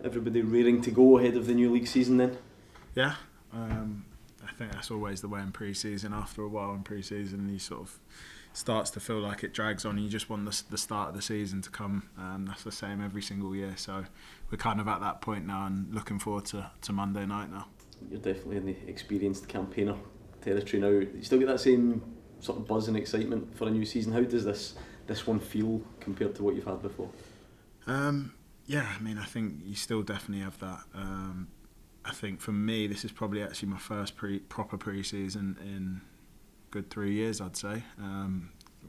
everybody raring to go ahead of the new league season then? Yeah, I think that's always the way in pre-season. After a while in pre-season, you sort of starts to feel like it drags on. You just want the start of the season to come. That's the same every single year. So we're kind of at that point now and looking forward to Monday night now. You're definitely in the experienced campaigner territory now. You still get that same sort of buzz and excitement for a new season. How does this one feel compared to what you've had before? Yeah, I mean, I think you still definitely have that. I think for me, this is probably actually my first proper pre-season in good 3 years, I'd say.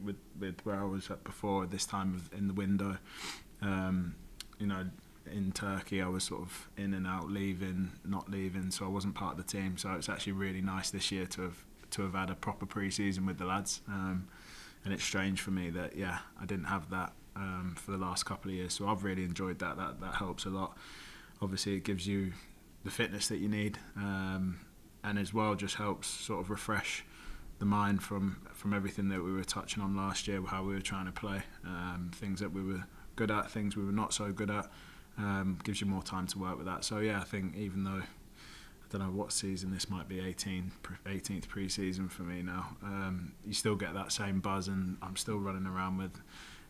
With where I was at before, this time in the window, in Turkey, I was sort of in and out, leaving, not leaving, so I wasn't part of the team. So it's actually really nice this year to have had a proper pre-season with the lads. And it's strange for me that I didn't have that for the last couple of years. So I've really enjoyed that. That helps a lot. Obviously, it gives you the fitness that you need, and as well just helps sort of refresh the mind from everything that we were touching on last year, how we were trying to play, things that we were good at, things we were not so good at. Gives you more time to work with that. So I think even though I don't know what season this might be, 18th pre-season for me now, you still get that same buzz, and I'm still running around with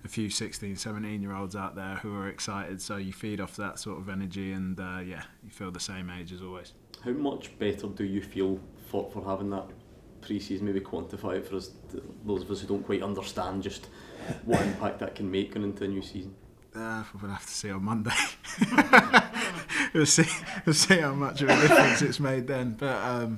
a few 16, 17-year-olds out there who are excited, so you feed off that sort of energy, and you feel the same age as always. How much better do you feel for having that pre-season? Maybe quantify it for us, those of us who don't quite understand just what impact that can make going into a new season. We'll have to see on Monday. we'll see how much of a difference it's made then. But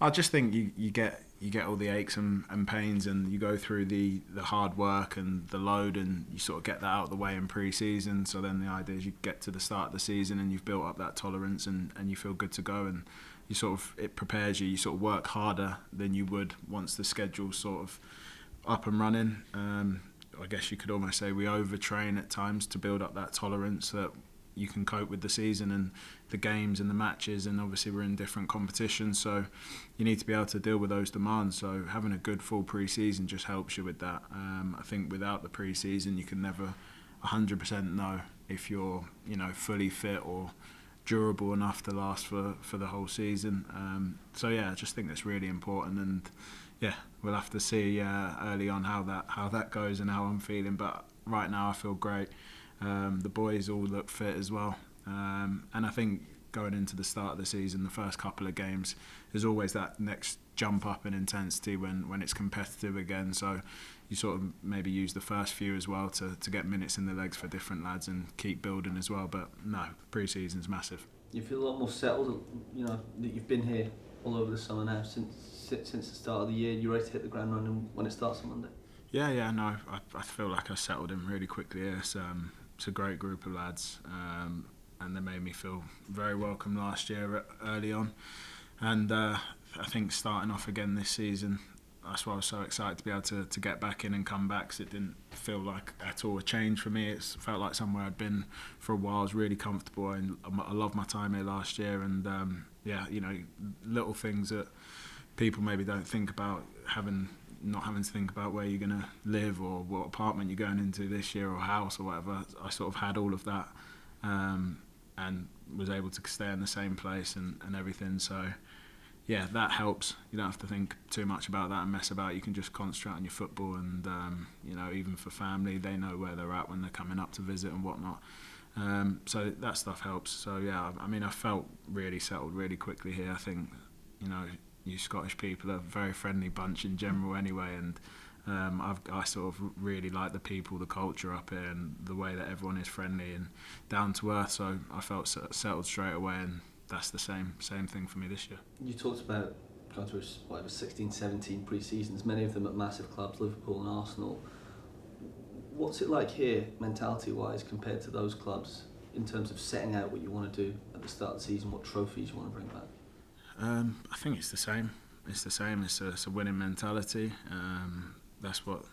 I just think you get all the aches and pains, and you go through the hard work and the load, and you sort of get that out of the way in pre-season. So then the idea is you get to the start of the season and you've built up that tolerance, and you feel good to go, and you sort of, it prepares you. You sort of work harder than you would once the schedule's sort of up and running. I guess you could almost say we overtrain at times to build up that tolerance that you can cope with the season and the games and the matches, and obviously we're in different competitions, so you need to be able to deal with those demands. So having a good full pre-season just helps you with that. I think without the pre-season you can never 100% know if you're fully fit or durable enough to last for the whole season. I just think that's really important, and we'll have to see early on how that goes and how I'm feeling. But right now I feel great. The boys all look fit as well, and I think going into the start of the season, the first couple of games, there's always that next jump up in intensity when it's competitive again. So you sort of maybe use the first few as well to get minutes in the legs for different lads and keep building as well. But no, pre-season's massive. You feel a lot more settled, that you've been here all over the summer now since the start of the year. You're ready to hit the ground running when it starts on Monday. No, I feel like I settled in really quickly here. It's a great group of lads, and they made me feel very welcome last year early on, and I think starting off again this season, that's why I was so excited to be able to get back in and come back, because it didn't feel like at all a change for me. It felt like somewhere I'd been for a while. I was really comfortable, and I loved my time here last year, and little things that people maybe don't think about, not having to think about where you're going to live or what apartment you're going into this year or house or whatever. I sort of had all of that, and was able to stay in the same place and everything. So that helps. You don't have to think too much about that and mess about. You can just concentrate on your football, and even for family, they know where they're at when they're coming up to visit and whatnot. So that stuff helps. So I felt really settled really quickly here. I think you Scottish people are a very friendly bunch in general anyway, and I sort of really like the people, the culture up here, and the way that everyone is friendly and down to earth. So I felt settled straight away, and that's the same thing for me this year. You talked about going through 16, 17 pre-seasons, many of them at massive clubs, Liverpool and Arsenal. What's it like here, mentality-wise, compared to those clubs, in terms of setting out what you want to do at the start of the season, what trophies you want to bring back? I think it's the same. It's a winning mentality. That's what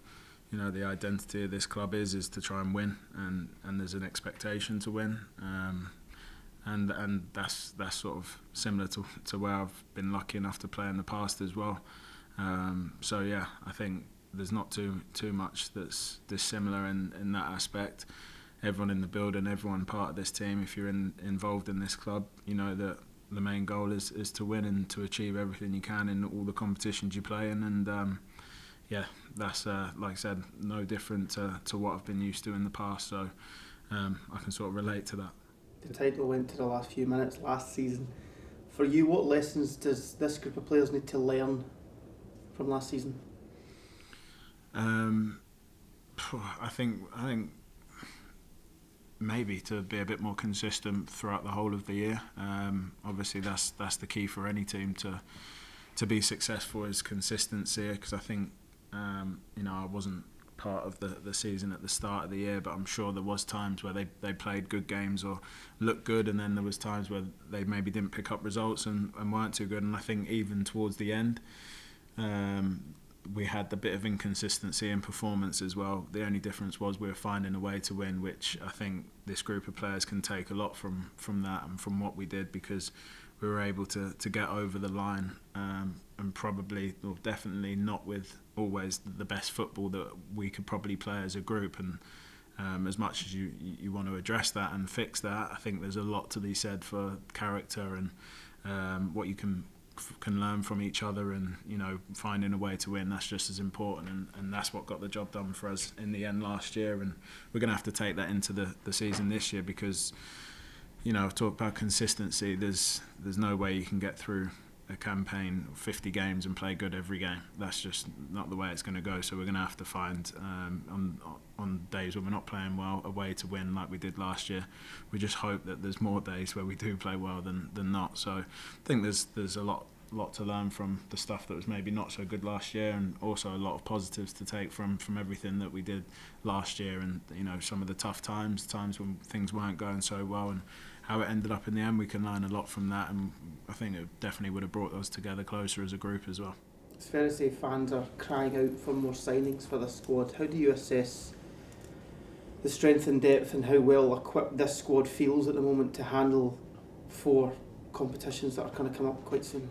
the identity of this club is to try and win, and there's an expectation to win. And that's sort of similar to where I've been lucky enough to play in the past as well. I think there's not too much that's dissimilar in that aspect. everyone in the building, everyone part of this team, if you're involved in this club, you know that the main goal is to win and to achieve everything you can in all the competitions you play in. And that's like I said, no different to what I've been used to in the past. So I can sort of relate to that. The title went to the last few minutes last season. For you, what lessons does this group of players need to learn from last season? I think maybe to be a bit more consistent throughout the whole of the year. Obviously, that's the key for any team to be successful, is consistency. Because I think I wasn't part of the season at the start of the year, but I'm sure there was times where they played good games or looked good, and then there was times where they maybe didn't pick up results and weren't too good. And I think even towards the end, we had the bit of inconsistency in performance as well. The only difference was we were finding a way to win, which I think this group of players can take a lot from that and from what we did, because we were able to get over the line, and probably, or definitely not with always the best football that we could probably play as a group. And as much as you want to address that and fix that, I think there's a lot to be said for character and what you can learn from each other, and finding a way to win. That's just as important, and that's what got the job done for us in the end last year. And we're going to have to take that into the season this year, because talk about consistency, there's no way you can get through a campaign 50 games and play good every game. That's just not the way it's going to go. So we're going to have to find on days when we're not playing well a way to win, like we did last year. We just hope that there's more days where we do play well than not. So I think there's a lot to learn from the stuff that was maybe not so good last year, and also a lot of positives to take from everything that we did last year. And some of the tough times when things weren't going so well, and how it ended up in the end, we can learn a lot from that, and I think it definitely would have brought us together closer as a group as well. It's fair to say fans are crying out for more signings for the squad. How do you assess the strength and depth and how well equipped this squad feels at the moment to handle 4 competitions that are going to come up quite soon?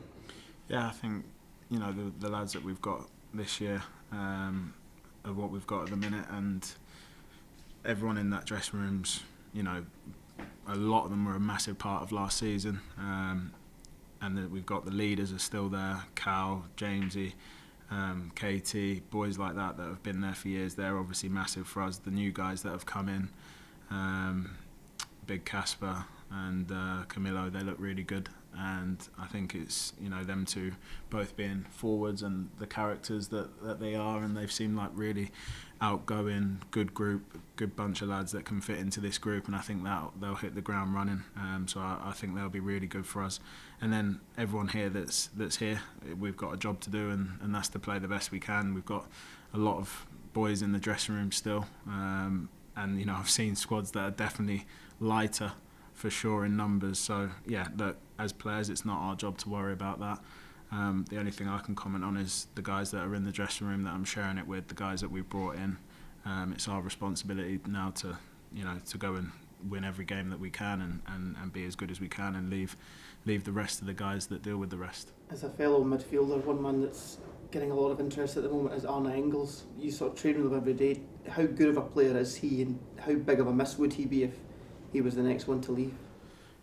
Yeah, I think the lads that we've got this year are what we've got at the minute, and everyone in that dressing room's, a lot of them were a massive part of last season, and that we've got the leaders are still there, Cal, Jamesy, KT, boys like that have been there for years. They're obviously massive for us. The new guys that have come in, Big Casper and Camilo, they look really good, and I think it's them two both being forwards and the characters that they are, and they've seemed like really outgoing, good group, good bunch of lads that can fit into this group, and I think that they'll hit the ground running. So I think they'll be really good for us. And then everyone here that's here, we've got a job to do, and that's to play the best we can. We've got a lot of boys in the dressing room still, and I've seen squads that are definitely lighter for sure in numbers. So yeah, look, as players, it's not our job to worry about that. The only thing I can comment on is the guys that are in the dressing room that I'm sharing it with, the guys that we've brought in. It's our responsibility now to go and win every game that we can, and be as good as we can, and leave the rest of the guys that deal with the rest. As a fellow midfielder, one man that's getting a lot of interest at the moment is Arne Engels. You sort of train with him every day. How good of a player is he, and how big of a miss would he be if he was the next one to leave?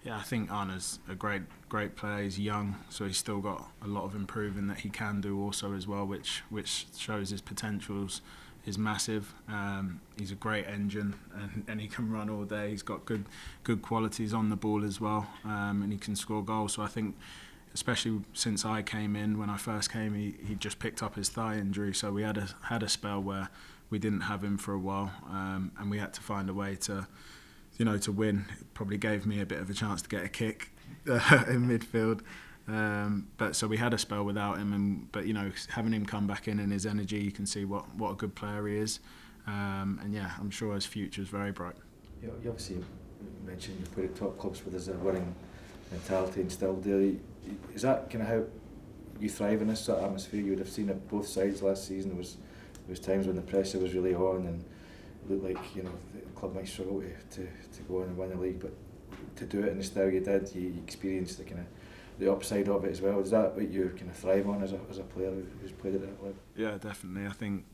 Yeah, I think Arne's a great player. He's young, so he's still got a lot of improving that he can do also as well, which shows his potentials is massive. He's a great engine, and he can run all day. He's got good qualities on the ball as well, and he can score goals. So I think, especially since I came in, when I first came, he just picked up his thigh injury, so we had a spell where we didn't have him for a while, and we had to find a way to win. It probably gave me a bit of a chance to get a kick in midfield. But so we had a spell without him, but having him come back in and his energy, you can see what a good player he is. And yeah, I'm sure his future is very bright. You obviously mentioned you played at top clubs with his winning mentality and still do. Is that kind of how you thrive in this sort of atmosphere? You would have seen it both sides last season. There was times when the pressure was really on and it looked like the club might struggle to go on and win the league, but to do it in the style you did, you experienced the upside of it as well. Is that what you kind of thrive on as a player who's played at that level? Yeah, definitely. I think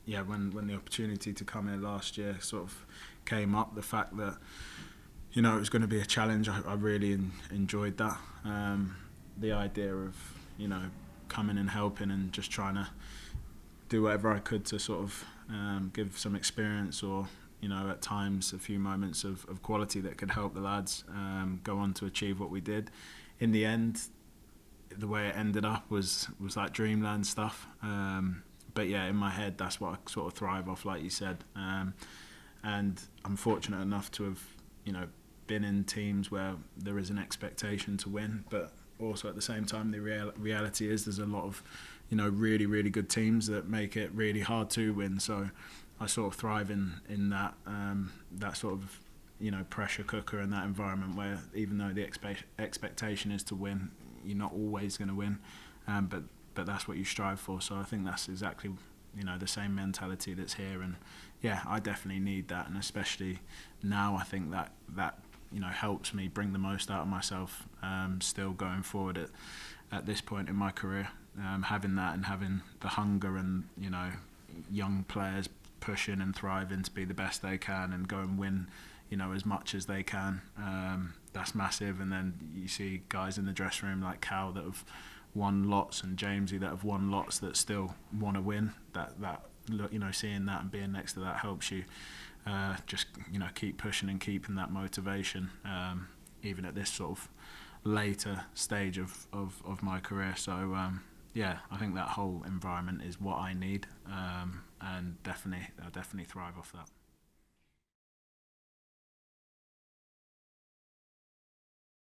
yeah, when the opportunity to come here last year sort of came up, the fact that, you know, it was going to be a challenge, I really enjoyed that. The idea of, you know, coming and helping and just trying to do whatever I could to sort of give some experience, or, you know, at times a few moments of quality that could help the lads go on to achieve what we did. In the end, the way it ended up was like dreamland stuff. But yeah, in my head, that's what I sort of thrive off, like you said. And I'm fortunate enough to have, you know, been in teams where there is an expectation to win, but also at the same time, the reality is there's a lot of, you know, really, really good teams that make it really hard to win. So I sort of thrive in that that sort of, you know, pressure cooker and that environment where, even though the expectation is to win, you're not always going to win, but that's what you strive for. So I think that's exactly, you know, the same mentality that's here. And yeah, I definitely need that, and especially now, I think that you know, helps me bring the most out of myself still going forward at this point in my career. Having that and having the hunger and, you know, young players pushing and thriving to be the best they can and go and win, you know, as much as they can, that's massive. And then you see guys in the dressing room like Cal that have won lots, and Jamesy that have won lots, that still want to win. That you know, seeing that and being next to that helps you just, you know, keep pushing and keeping that motivation, even at this sort of later stage of my career. So yeah, I think that whole environment is what I need, and I definitely thrive off that.